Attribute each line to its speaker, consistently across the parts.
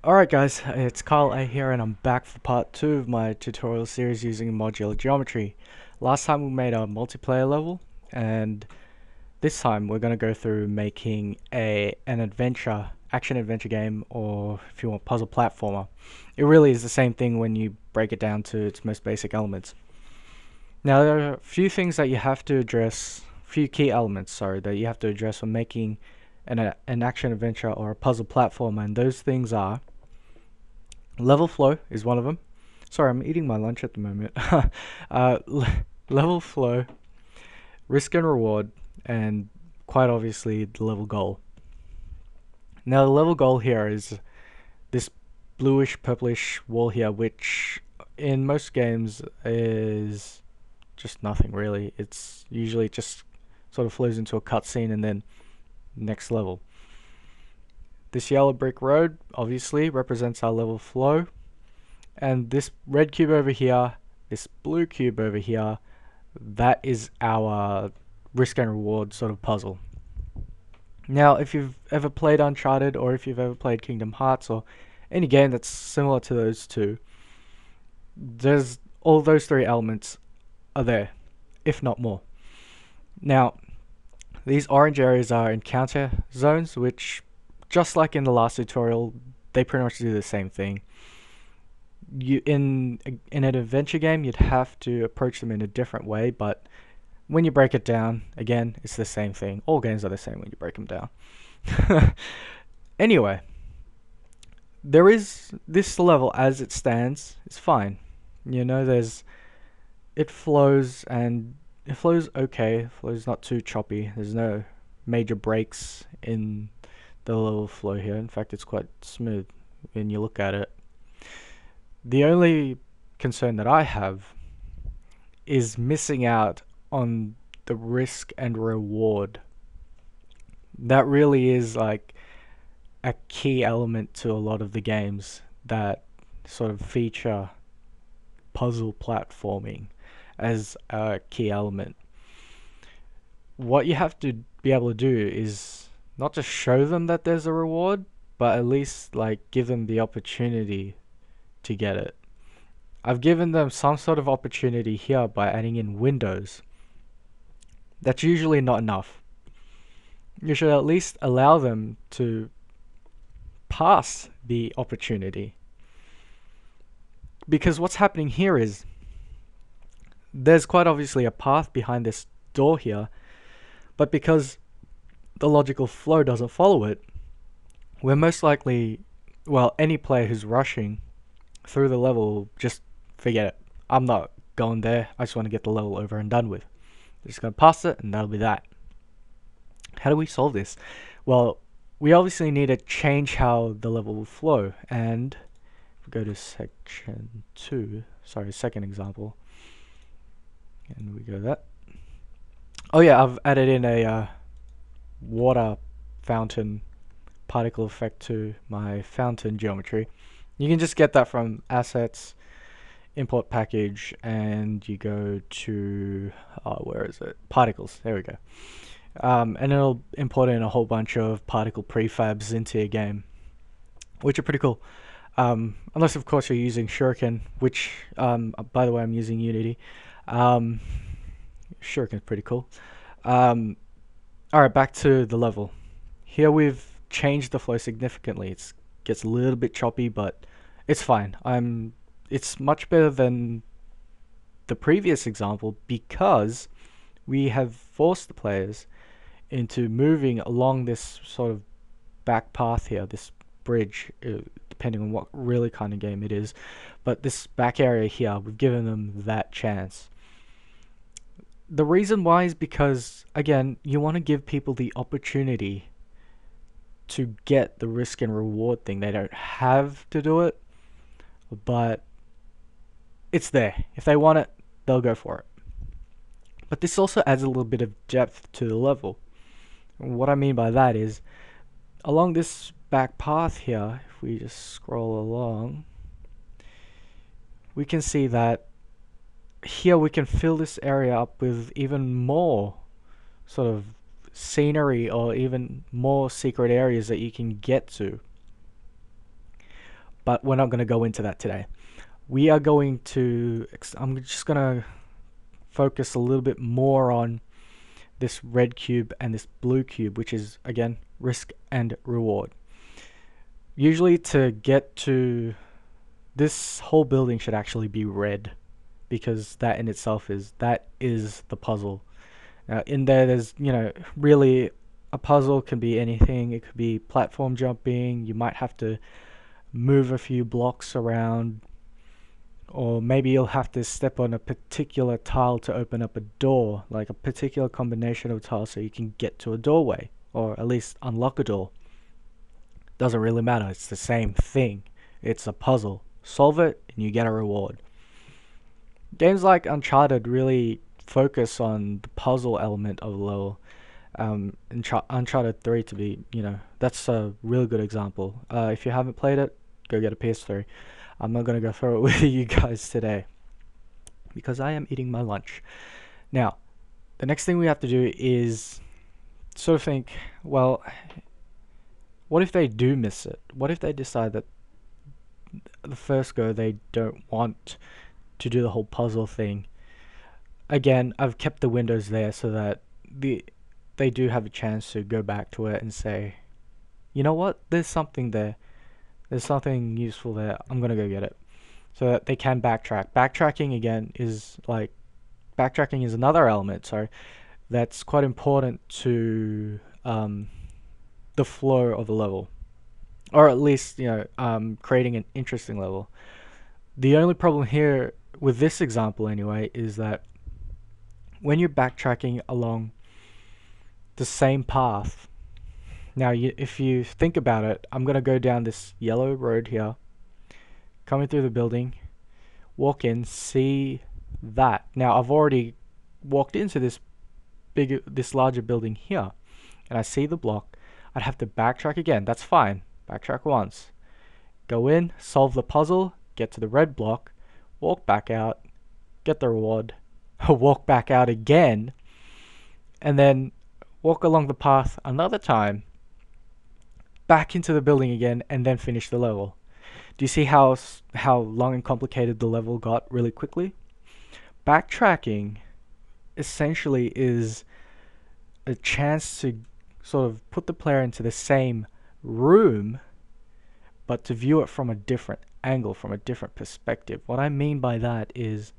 Speaker 1: Alright guys, it's Carl A here and I'm back for part 2 of my tutorial series using modular geometry. Last time we made a multiplayer level, and this time we're going to go through making an action adventure game, or if you want, puzzle platformer. It really is the same thing when you break it down to its most basic elements. Now there are a few things that you have to address, few key elements, sorry, that you have to address when making an action adventure or a puzzle platformer, and those things are level flow is one of them. Sorry, I'm eating my lunch at the moment. Level flow, risk and reward, and quite obviously the level goal. Now the level goal here is this bluish purplish wall here, which in most games is just nothing really. It's usually just sort of flows into a cutscene and then next level. This yellow brick road obviously represents our level flow, and this red cube over here, this blue cube over here, that is our risk and reward sort of puzzle. Now, if you've ever played Uncharted, or if you've ever played Kingdom Hearts, or any game that's similar to those two, there's all those three elements are there, if not more. Now, these orange areas are encounter zones, which, just like in the last tutorial, they pretty much do the same thing. In an adventure game, you'd have to approach them in a different way, but when you break it down, again, it's the same thing. All games are the same when you break them down. Anyway, there is this level as it stands. It's fine. You know, it flows, and it flows okay. It flows not too choppy. There's no major breaks in the level flow here. In fact, it's quite smooth when you look at it. The only concern that I have is missing out on the risk and reward. That really is like a key element to a lot of the games that sort of feature puzzle platforming as a key element. What you have to be able to do is not just show them that there's a reward, but at least like give them the opportunity to get it. I've given them some sort of opportunity here by adding in windows. That's usually not enough. You should at least allow them to pass the opportunity. Because what's happening here is there's quite obviously a path behind this door here, but because the logical flow doesn't follow it, we're most likely, well, any player who's rushing through the level will just forget it. I'm not going there. I just want to get the level over and done with. Just going to pass it, and that'll be that. How do we solve this? Well, we obviously need to change how the level will flow, and if we go to section 2, sorry, second example, and we go that. Oh yeah, I've added in a water fountain particle effect to my fountain geometry. You can just get that from assets, import package, and you go to where is it? Particles. There we go. And it'll import in a whole bunch of particle prefabs into your game, which are pretty cool. Unless of course you're using Shuriken, which by the way I'm using Unity. Shuriken's pretty cool. Alright, back to the level. Here we've changed the flow significantly. It gets a little bit choppy, but it's fine. It's much better than the previous example because we have forced the players into moving along this sort of back path here, this bridge, depending on what really kind of game it is. But this back area here, we've given them that chance. The reason why is because, again, you want to give people the opportunity to get the risk and reward thing. They don't have to do it, but it's there. If they want it, they'll go for it. But this also adds a little bit of depth to the level. And what I mean by that is, along this back path here, if we just scroll along, we can see that here we can fill this area up with even more sort of scenery or even more secret areas that you can get to. but we're not going to go into that today. We are going to, I'm just going to focus a little bit more on this red cube and this blue cube, which is, again, risk and reward. Usually to get to this whole building should actually be red, because that in itself is the puzzle. Now in there's, really a puzzle can be anything. It could be platform jumping, you might have to move a few blocks around, or maybe you'll have to step on a particular tile to open up a door, like a particular combination of tiles so you can get to a doorway, or at least unlock a door. Doesn't really matter, it's the same thing. It's a puzzle. Solve it and you get a reward. Games like Uncharted really focus on the puzzle element of the level. Uncharted 3 to be, that's a really good example. If you haven't played it, go get a PS3. I'm not going to go through it with you guys today, because I am eating my lunch. Now, the next thing we have to do is sort of think, well, what if they do miss it? What if they decide that the first go they don't want to do the whole puzzle thing? Again, I've kept the windows there so that they do have a chance to go back to it and say, you know what, there's something there. There's something useful there. I'm going to go get it. So that they can backtrack. Backtracking, again, backtracking is another element, sorry, that's quite important to the flow of the level. Or at least, creating an interesting level. The only problem here, with this example anyway, is that when you're backtracking along the same path, now, if you think about it, I'm going to go down this yellow road here, coming through the building, walk in, see that. Now, I've already walked into this larger building here, and I see the block. I'd have to backtrack again. That's fine. Backtrack once. Go in, solve the puzzle, get to the red block, walk back out, get the reward, walk back out again, and then walk along the path another time, back into the building again, and then finish the level. Do you see how long and complicated the level got really quickly? Backtracking essentially is a chance to sort of put the player into the same room, but to view it from a different angle, from a different perspective. What I mean by that is,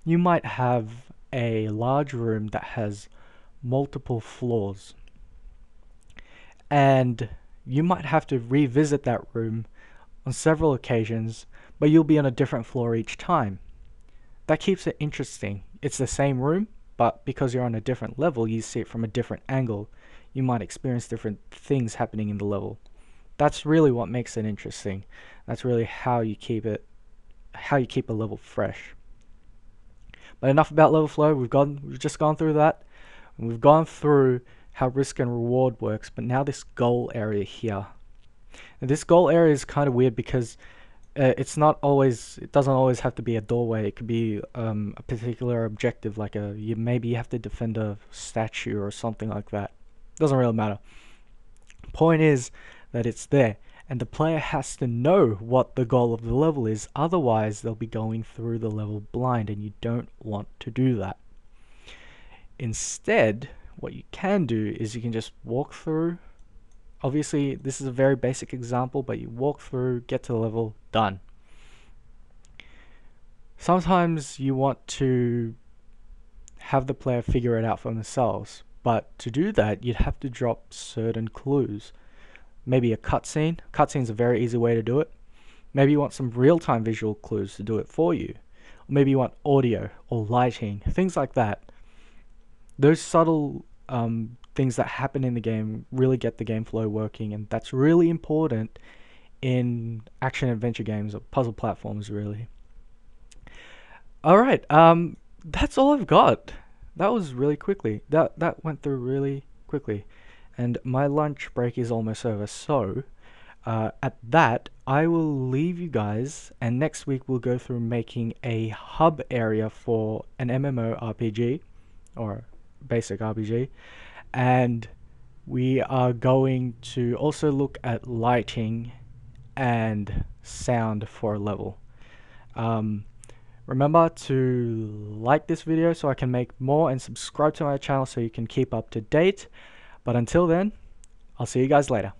Speaker 1: you might have a large room that has multiple floors, and you might have to revisit that room on several occasions, but you'll be on a different floor each time. That keeps it interesting. It's the same room, but because you're on a different level, you see it from a different angle. You might experience different things happening in the level. That's really what makes it interesting. That's really how you keep a level fresh. But enough about level flow. We've just gone through that. And we've gone through how risk and reward works, but now this goal area here. And this goal area is kind of weird because it doesn't always have to be a doorway. It could be a particular objective, like maybe you have to defend a statue or something like that. Doesn't really matter. Point is that it's there, and the player has to know what the goal of the level is, otherwise they'll be going through the level blind, and you don't want to do that. Instead, what you can do is you can just walk through. Obviously, this is a very basic example, but you walk through, get to the level, done. Sometimes you want to have the player figure it out for themselves, but to do that, you'd have to drop certain clues. Maybe a cutscene. Cutscene's a very easy way to do it. Maybe you want some real-time visual clues to do it for you. Or maybe you want audio or lighting, things like that. Those subtle things that happen in the game really get the game flow working, and that's really important in action adventure games or puzzle platforms, really. Alright, that's all I've got. That was really quickly. That went through really quickly. And my lunch break is almost over, so at that, I will leave you guys, and next week we'll go through making a hub area for an MMORPG, or basic RPG, and we are going to also look at lighting and sound for a level. Remember to like this video so I can make more, and subscribe to my channel so you can keep up to date. But until then, I'll see you guys later.